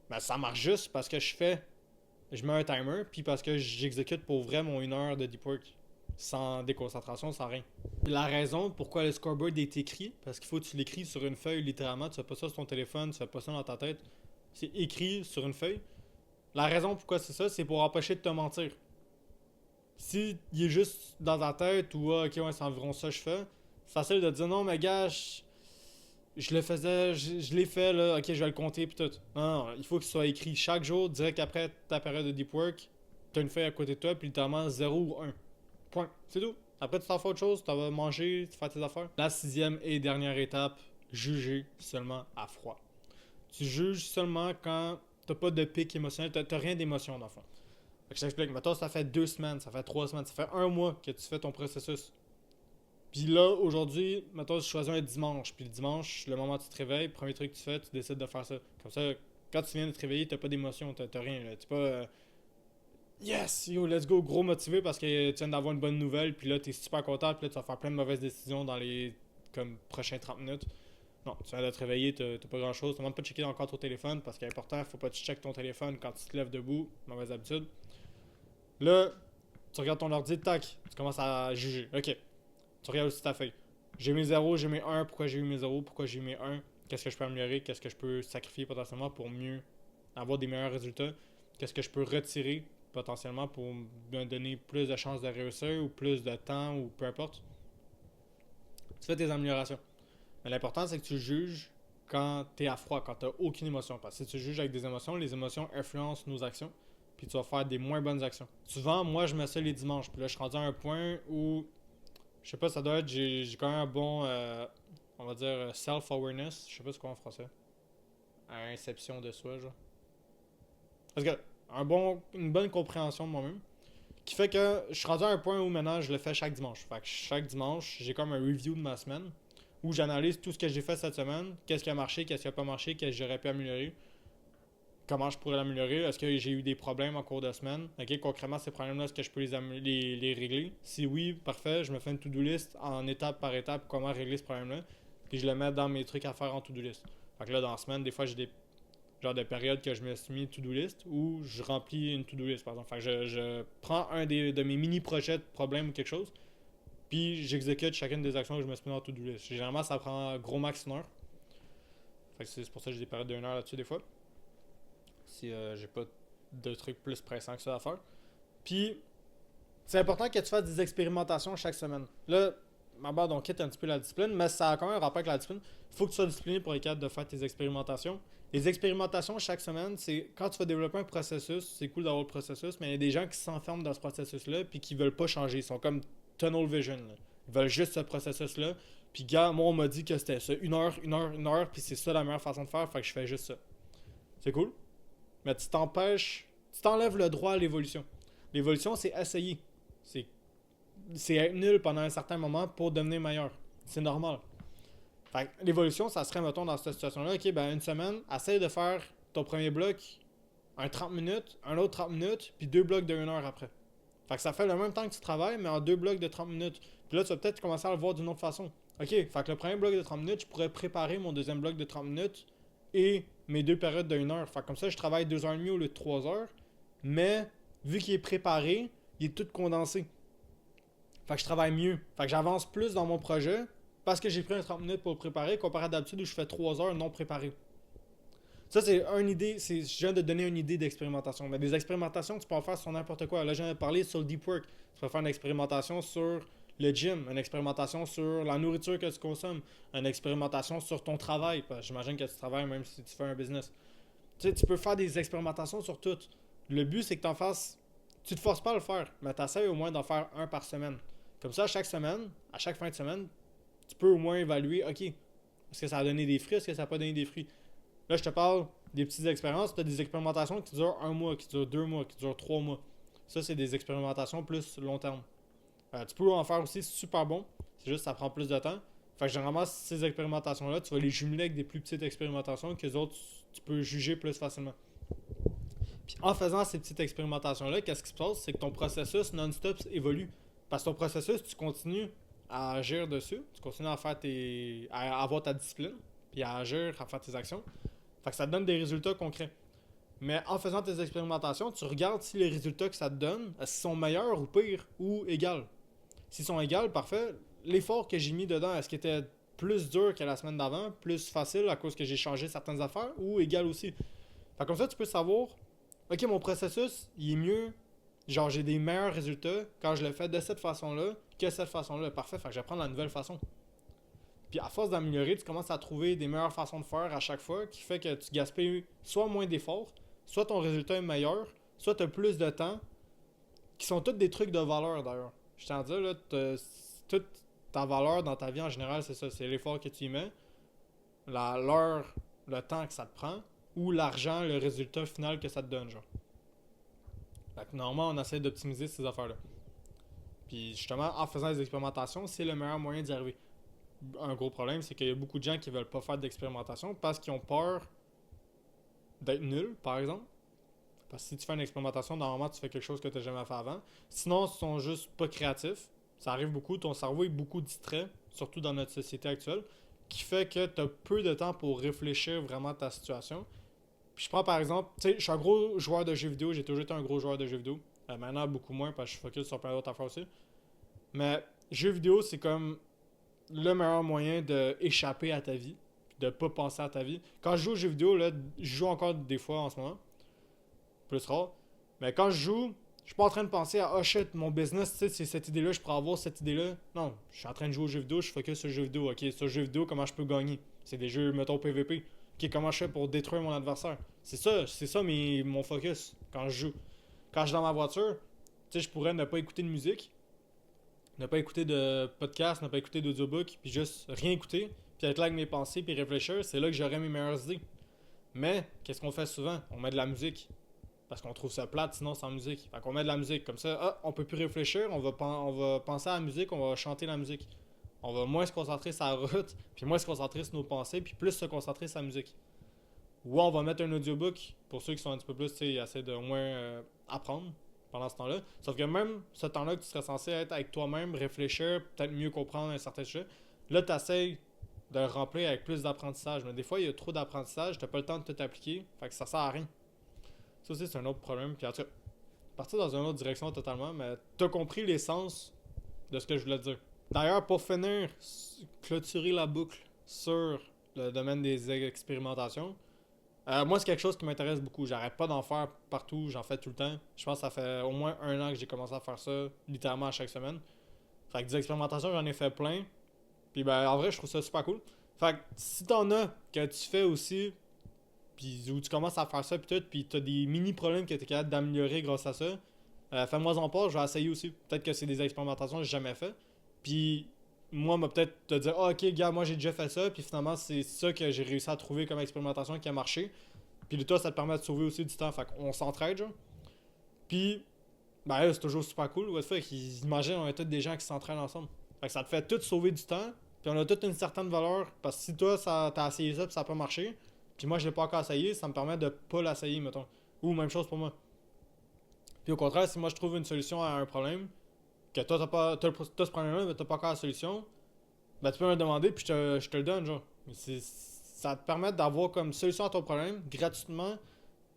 Speaker 1: Ben ça marche juste parce que je mets un timer, puis parce que j'exécute pour vrai mon 1 heure de deep work. Sans déconcentration, sans rien. La raison pourquoi le scoreboard est écrit, parce qu'il faut que tu l'écris sur une feuille littéralement. Tu fais pas ça sur ton téléphone, tu fais pas ça dans ta tête. C'est écrit sur une feuille. La raison pourquoi c'est ça, c'est pour empêcher de te mentir. Si il est juste dans ta tête ou ok ouais c'est environ ça que je fais, c'est facile de dire non mais gars, je le faisais, je l'ai fait là, ok je vais le compter pis tout. Non, il faut qu'il soit écrit chaque jour, direct après ta période de deep work, t'as une feuille à côté de toi puis littéralement 0 ou 1. Point. C'est tout. Après tu t'en fais autre chose, tu vas manger, tu fais tes affaires. La 6e et dernière étape, juger seulement à froid. Tu juges seulement quand t'as pas de pic émotionnel, t'as rien d'émotion dans le fond. Fait que je t'explique, mettons ça fait 2 semaines, ça fait 3 semaines, ça fait 1 mois que tu fais ton processus. Puis là, aujourd'hui, mettons tu choisis un dimanche, puis le dimanche, le moment où tu te réveilles, premier truc que tu fais, tu décides de faire ça. Comme ça, quand tu viens de te réveiller, t'as pas d'émotion, t'as rien, là. T'es pas yes, yo, let's go, gros motivé parce que tu viens d'avoir une bonne nouvelle, puis là t'es super content, puis là tu vas faire plein de mauvaises décisions dans les comme prochains 30 minutes. Non, tu viens de te réveiller, t'as pas grand chose. Tu ne demandes pas de checker encore ton téléphone parce qu'il est important, faut pas que tu checkes ton téléphone quand tu te lèves debout. Mauvaise habitude. Là, tu regardes ton ordi, tac, tu commences à juger. Ok, tu regardes aussi ta feuille. J'ai mes 0, j'ai mes 1, pourquoi j'ai eu mes 0, pourquoi j'ai eu mes 1, qu'est-ce que je peux améliorer, qu'est-ce que je peux sacrifier potentiellement pour mieux avoir des meilleurs résultats, qu'est-ce que je peux retirer potentiellement pour me donner plus de chances de réussir ou plus de temps ou peu importe. Tu fais tes améliorations. Mais l'important, c'est que tu juges quand tu es à froid, quand tu n'as aucune émotion. Parce que si tu juges avec des émotions, les émotions influencent nos actions. Puis tu vas faire des moins bonnes actions. Souvent, moi, je mets ça les dimanches. Puis là, je suis rendu à un point où, je sais pas, ça doit être, j'ai quand même un bon, on va dire, self-awareness. Je sais pas c'est quoi en français. Inception de soi, genre. Parce que, une bonne compréhension de moi-même. Qui fait que je suis rendu à un point où maintenant, je le fais chaque dimanche. Fait que chaque dimanche, j'ai comme un review de ma semaine où j'analyse tout ce que j'ai fait cette semaine, qu'est-ce qui a marché, qu'est-ce qui a pas marché, qu'est-ce que j'aurais pu améliorer, comment je pourrais l'améliorer, est-ce que j'ai eu des problèmes en cours de semaine, ok, concrètement ces problèmes-là, est-ce que je peux les régler, si oui, parfait, je me fais une to-do list en étape par étape, comment régler ce problème-là, puis je le mets dans mes trucs à faire en to-do list. Fait que là, dans la semaine, des fois, j'ai des genres de périodes que je me suis mis to-do list où je remplis une to-do list, par exemple. Fait que je prends de mes mini-projets de problème ou quelque chose, puis j'exécute chacune des actions que je me suis mis dans to-do list. Généralement, ça prend gros max 1 heure. Fait que c'est pour ça que j'ai des périodes d'1 heure là-dessus des fois. Si j'ai pas de trucs plus pressants que ça à faire. Puis, c'est important que tu fasses des expérimentations chaque semaine. Là, ma barre, on quitte un petit peu la discipline, mais ça a quand même un rapport avec la discipline. Il faut que tu sois discipliné pour être capable de faire tes expérimentations. Les expérimentations chaque semaine, c'est quand tu vas développer un processus, c'est cool d'avoir le processus, mais il y a des gens qui s'enferment dans ce processus-là puis qui veulent pas changer. Ils sont comme tunnel vision. Là. Ils veulent juste ce processus-là. Puis gars, moi on m'a dit que c'était ça, 1 heure, puis c'est ça la meilleure façon de faire, fait que je fais juste ça. C'est cool. Mais tu t'enlèves le droit à l'évolution. L'évolution, c'est essayer. C'est être nul pendant un certain moment pour devenir meilleur. C'est normal. Fait que l'évolution, ça serait, mettons, dans cette situation-là, ok, ben une semaine, essaye de faire ton premier bloc, un 30 minutes, un autre 30 minutes, puis 2 blocs de 1 heure après. Fait que ça fait le même temps que tu travailles, mais en 2 blocs de 30 minutes. Puis là, tu vas peut-être commencer à le voir d'une autre façon. Ok, fait que le premier bloc de 30 minutes, je pourrais préparer mon deuxième bloc de 30 minutes et mes 2 périodes de 1 heure. Fait que comme ça, je travaille 2 heures et demie au lieu de 3 heures, mais vu qu'il est préparé, il est tout condensé. Fait que je travaille mieux. Fait que j'avance plus dans mon projet parce que j'ai pris un 30 minutes pour le préparer comparé à d'habitude où je fais 3 heures non préparées. Ça, c'est une idée. Je viens de donner une idée d'expérimentation. Mais des expérimentations, tu peux en faire sur n'importe quoi. Là, je viens de parler sur le deep work. Tu peux faire une expérimentation sur le gym, une expérimentation sur la nourriture que tu consommes, une expérimentation sur ton travail. J'imagine que tu travailles même si tu fais un business. Tu sais, tu peux faire des expérimentations sur tout. Le but, c'est que tu en fasses. Tu te forces pas à le faire, mais tu essaies au moins d'en faire un par semaine. Comme ça, chaque semaine, à chaque fin de semaine, tu peux au moins évaluer, ok, est-ce que ça a donné des fruits, est-ce que ça n'a pas donné des fruits. Là, je te parle des petites expériences, tu as des expérimentations qui durent 1 mois, qui durent 2 mois, qui durent 3 mois. Ça, c'est des expérimentations plus long terme. Tu peux en faire aussi super bon, c'est juste que ça prend plus de temps. Fait que généralement, ces expérimentations-là, tu vas les jumeler avec des plus petites expérimentations que les autres, tu peux juger plus facilement. Puis en faisant ces petites expérimentations-là, qu'est-ce qui se passe? C'est que ton processus non-stop évolue. Parce que ton processus, tu continues à agir dessus, tu continues à faire à avoir ta discipline, puis à agir, à faire tes actions. Fait que ça te donne des résultats concrets. Mais en faisant tes expérimentations, tu regardes si les résultats que ça te donne, est-ce qu'ils sont meilleurs ou pires ou égaux. S'ils sont égaux, parfait. L'effort que j'ai mis dedans, est-ce qu'il était plus dur que la semaine d'avant, plus facile à cause que j'ai changé certaines affaires ou égal aussi. Fait comme ça, tu peux savoir, ok, mon processus, il est mieux, genre j'ai des meilleurs résultats quand je le fais de cette façon-là que cette façon-là. Parfait, fait que je vais prendre la nouvelle façon. Puis à force d'améliorer, tu commences à trouver des meilleures façons de faire à chaque fois qui fait que tu gaspilles soit moins d'efforts, soit ton résultat est meilleur, soit tu as plus de temps, qui sont tous des trucs de valeur d'ailleurs. Je t'en dis, là, toute ta valeur dans ta vie en général, c'est ça, c'est l'effort que tu y mets, l'heure, le temps que ça te prend, ou l'argent, le résultat final que ça te donne, genre. Fait que normalement, on essaie d'optimiser ces affaires-là. Puis justement, en faisant des expérimentations, c'est le meilleur moyen d'y arriver. Un gros problème, c'est qu'il y a beaucoup de gens qui veulent pas faire d'expérimentation parce qu'ils ont peur d'être nuls, par exemple. Parce que si tu fais une expérimentation, normalement, tu fais quelque chose que tu n'as jamais fait avant. Sinon, ils sont juste pas créatifs. Ça arrive beaucoup. Ton cerveau est beaucoup distrait, surtout dans notre société actuelle, qui fait que tu as peu de temps pour réfléchir vraiment à ta situation. Puis je prends par exemple, tu sais, je suis un gros joueur de jeux vidéo. J'ai toujours été un gros joueur de jeux vidéo. Maintenant, beaucoup moins parce que je focus sur plein d'autres affaires aussi. Mais jeux vidéo, c'est comme le meilleur moyen d'échapper à ta vie, de pas penser à ta vie. Quand je joue aux jeux vidéo, là, je joue encore des fois en ce moment, plus rare, mais quand je joue, je suis pas en train de penser à oh shit, mon business, tu sais, c'est cette idée-là, je pourrais avoir cette idée-là. Non, je suis en train de jouer aux jeux vidéo, je focus sur le jeu vidéo. Ok, sur le jeu vidéo, comment je peux gagner? C'est des jeux, mettons, PVP. Ok, comment je fais pour détruire mon adversaire? C'est ça mon focus quand je joue. Quand je suis dans ma voiture, tu sais, je pourrais ne pas écouter de musique, ne pas écouter de podcast, ne pas écouter d'audiobook, puis juste rien écouter, puis être là avec mes pensées, puis réfléchir, c'est là que j'aurai mes meilleures idées. Mais, qu'est-ce qu'on fait souvent? On met de la musique. Parce qu'on trouve ça plate sinon sans musique. Fait qu'on met de la musique. Comme ça, on peut plus réfléchir, on va penser à la musique, on va chanter la musique. On va moins se concentrer sur la route, puis moins se concentrer sur nos pensées, puis plus se concentrer sur la musique. Ou on va mettre un audiobook, pour ceux qui sont un petit peu plus, tu sais, essaient de moins apprendre pendant ce temps-là. Sauf que même ce temps-là que tu serais censé être avec toi-même, réfléchir, peut-être mieux comprendre un certain sujet, là, tu essaies de le remplir avec plus d'apprentissage. Mais des fois, il y a trop d'apprentissage, tu n'as pas le temps de tout appliquer, fait que ça sert à rien. Ça aussi, c'est un autre problème. Puis en tout cas, partir dans une autre direction totalement, mais tu as compris l'essence de ce que je voulais te dire. D'ailleurs, pour finir, clôturer la boucle sur le domaine des expérimentations, moi, c'est quelque chose qui m'intéresse beaucoup. J'arrête pas d'en faire partout, j'en fais tout le temps. Je pense que ça fait au moins 1 an que j'ai commencé à faire ça, littéralement à chaque semaine. Fait que des expérimentations, j'en ai fait plein. Puis ben, en vrai, je trouve ça super cool. Fait que si t'en as que tu fais aussi, puis où tu commences à faire ça, puis tout, puis t'as des mini-problèmes que t'es capable d'améliorer grâce à ça, fais-moi en part, je vais essayer aussi. Peut-être que c'est des expérimentations que j'ai jamais fait. Puis moi, m'a peut-être te dire, ah, ok, gars, moi j'ai déjà fait ça, puis finalement, c'est ça que j'ai réussi à trouver comme expérimentation qui a marché. Puis toi, ça te permet de sauver aussi du temps, fait qu'on s'entraide, genre. Puis, ben là, c'est toujours super cool. What the fuck, imagine, on est tous des gens qui s'entraînent ensemble. Fait que ça te fait tout sauver du temps, puis on a toute une certaine valeur, parce que si toi, t'as essayé ça, puis ça n'a pas marché, puis moi, je l'ai pas encore essayé, ça me permet de pas l'essayer, mettons. Ou même chose pour moi. Puis au contraire, si moi, je trouve une solution à un problème, que toi, t'as ce problème-là, mais t'as pas encore la solution, ben tu peux me le demander, puis je te le donne, genre. Ça te permet d'avoir comme solution à ton problème gratuitement,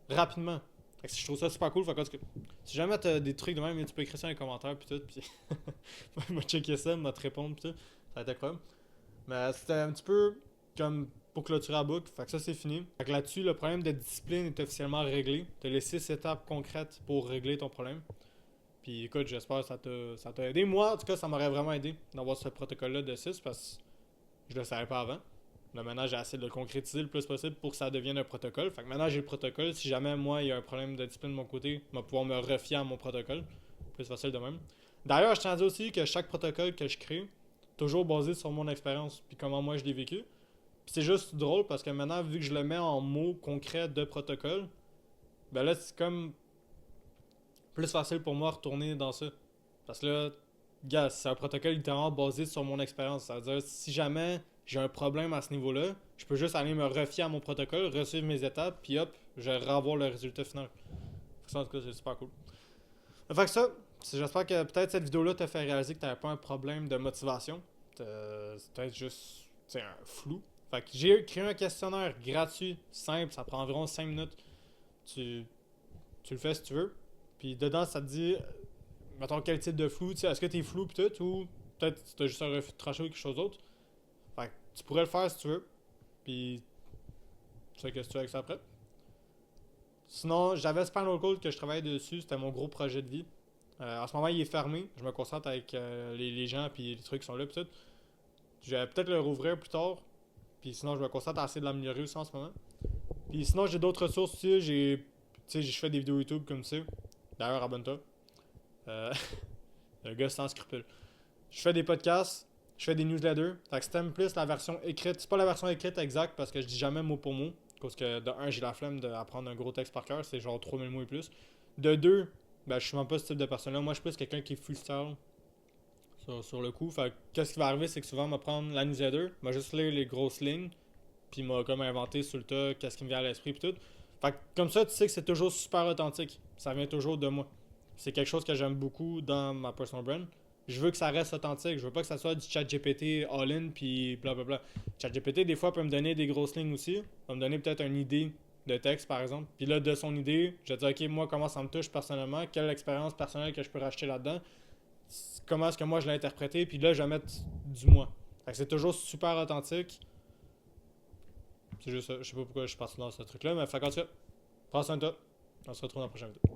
Speaker 1: rapidement. Fait que je trouve ça super cool. Fait que, si jamais t'as des trucs de même, tu peux écrire ça dans les commentaires, puis tout, puis m'a checker ça, m'a te répondre, puis tout. Ça va être incroyable. Mais c'était un petit peu comme pour clôturer la boucle. Fait que ça, c'est fini. Fait que là-dessus, le problème de discipline est officiellement réglé. T'as les 6 étapes concrètes pour régler ton problème. Puis écoute, j'espère que ça t'a aidé. Moi, en tout cas, ça m'aurait vraiment aidé d'avoir ce protocole-là de 6 parce que je le savais pas avant. Là, maintenant, j'ai essayé de le concrétiser le plus possible pour que ça devienne un protocole. Fait que maintenant, j'ai le protocole. Si jamais, moi, il y a un problème de discipline de mon côté, je vais pouvoir me refier à mon protocole. Plus facile de même. D'ailleurs, je tiens à dire aussi que chaque protocole que je crée, toujours basé sur mon expérience puis comment moi je l'ai vécu. Puis c'est juste drôle parce que maintenant, vu que je le mets en mots concrets de protocole, ben là, c'est comme plus facile pour moi de retourner dans ça. Parce que là, gars, c'est un protocole littéralement basé sur mon expérience. C'est-à-dire, si jamais j'ai un problème à ce niveau-là, je peux juste aller me refier à mon protocole, resuivre mes étapes, puis hop, je vais revoir le résultat final. Ça, en tout cas, c'est super cool. Fait que ça, j'espère que peut-être cette vidéo-là t'a fait réaliser que t'avais pas un problème de motivation. C'est peut-être juste un flou. Fait que j'ai créé un questionnaire gratuit, simple, ça prend environ 5 minutes. Tu, tu le fais si tu veux. Puis dedans, ça te dit, mettons, quel type de flou. Est-ce que t'es flou pis tout, ou peut-être tu as juste un refus de trancher ou quelque chose d'autre. Fait que tu pourrais le faire si tu veux. Puis tu sais qu'est-ce que tu fais avec ça après. Sinon, j'avais Spinal Code que je travaillais dessus, c'était mon gros projet de vie. En ce moment, il est fermé. Je me concentre avec les gens puis les trucs qui sont là. Pis tout. Je vais peut-être le rouvrir plus tard. Puis sinon, je me concentre à essayer de l'améliorer aussi en ce moment. Puis sinon, j'ai d'autres ressources aussi. Je fais des vidéos YouTube comme ça. D'ailleurs, abonne-toi. Le gars sans scrupule. Je fais des podcasts. Je fais des newsletters. Fait que si t'aimes plus la version écrite, c'est pas la version écrite exacte parce que je dis jamais mot pour mot. Parce que de un, j'ai la flemme d'apprendre un gros texte par cœur. C'est genre 3000 mots et plus. De deux, ben, je suis même pas ce type de personne-là. Moi, je suis plus quelqu'un qui est freestyle sur le coup. Fait que qu'est-ce qui va arriver, c'est que souvent, je vais prendre la newsletter, je vais juste lire les grosses lignes, puis m'a comme inventé sur le tas qu'est-ce qui me vient à l'esprit, puis tout. Fait que comme ça, tu sais que c'est toujours super authentique. Ça vient toujours de moi. C'est quelque chose que j'aime beaucoup dans ma personal brand. Je veux que ça reste authentique. Je veux pas que ça soit du chat GPT all-in, puis blablabla. Chat GPT, des fois, peut me donner des grosses lignes aussi. Va me donner peut-être une idée de texte, par exemple. Puis là, de son idée, je vais dire, OK, moi, comment ça me touche personnellement, quelle expérience personnelle que je peux racheter là-dedans, comment est-ce que moi je l'ai interprété, puis là, je vais mettre du moi. Fait que c'est toujours super authentique. C'est juste ça. Je sais pas pourquoi je suis parti dans ce truc-là, mais fait qu'en tout cas, prends soin de toi. On se retrouve dans la prochaine vidéo.